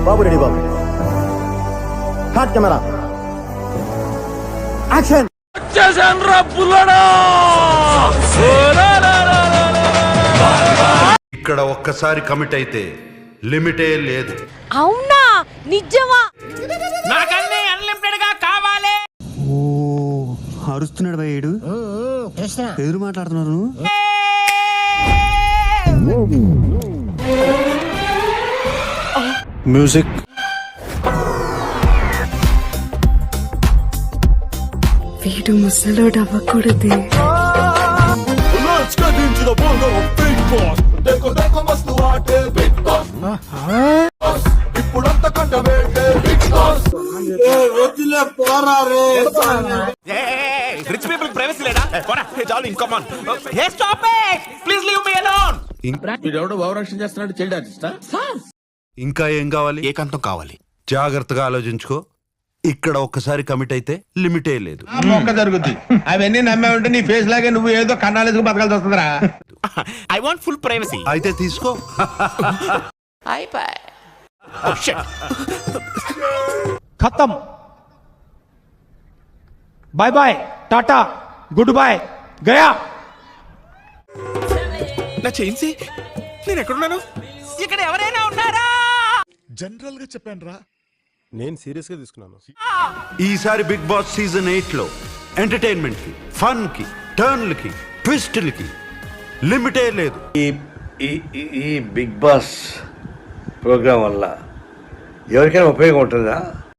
బాబు ready బాబు. హాట్ camera action. ఇక్కడ ఒక్కసారి కమిట్ అయితే లిమిటే లేదు. అవునా నిజమా? నాకన్నీ అన్లిమిటెడ్ గా కావాలి. ఓ అరుస్తున్నాడు భయ్యేడు. ఎదురు మాట్లాడుతున్నారు. మ్యూజిక్. వీడు ముసలోడు అవ్వకూడదు. రిచ్ పీపుల్ ప్రైవసీ లేదా? Come on. Hey stop it. Please leave me alone. వీడెవడో ఓవరాక్షన్ చేస్తున్నాడు. చైల్డ్ ఆర్టిస్టా? ఇంకా ఏం కావాలి? ఏకాంతం కావాలి. జాగ్రత్తగా ఆలోచించుకో. ఇక్కడ ఒక్కసారి కమిట్ అయితే లిమిటే లేదు. మొక్క జరుగుద్ది. అవన్నీ నమ్మే ఉంటే నీ ఫేస్ లాగే నువ్వు ఏదో కన్నాలేసుకు బతకాల్సి వస్తుందిరా. I want full privacy. అయితే తీసుకో. खत्म. Bye bye tata good bye गया. నా చైన్సీ, నేను ఎక్కడున్నాను? ఇక్కడ ఎవరైనా ఉన్నారా? జనరల్ గా చెప్పాను రా, నేను సీరియస్ గా తీసుకున్నాను. ఈసారి బిగ్ బాస్ సీజన్ 8 లో ఎంటర్టైన్మెంట్ కి, ఫన్ కి, టర్న్లకి, ట్విస్టులకి లిమిటే లేదు. ఈ బిగ్ బాస్ ప్రోగ్రాం వల్ల ఎవరికైనా ఉపయోగం ఉంటుందా?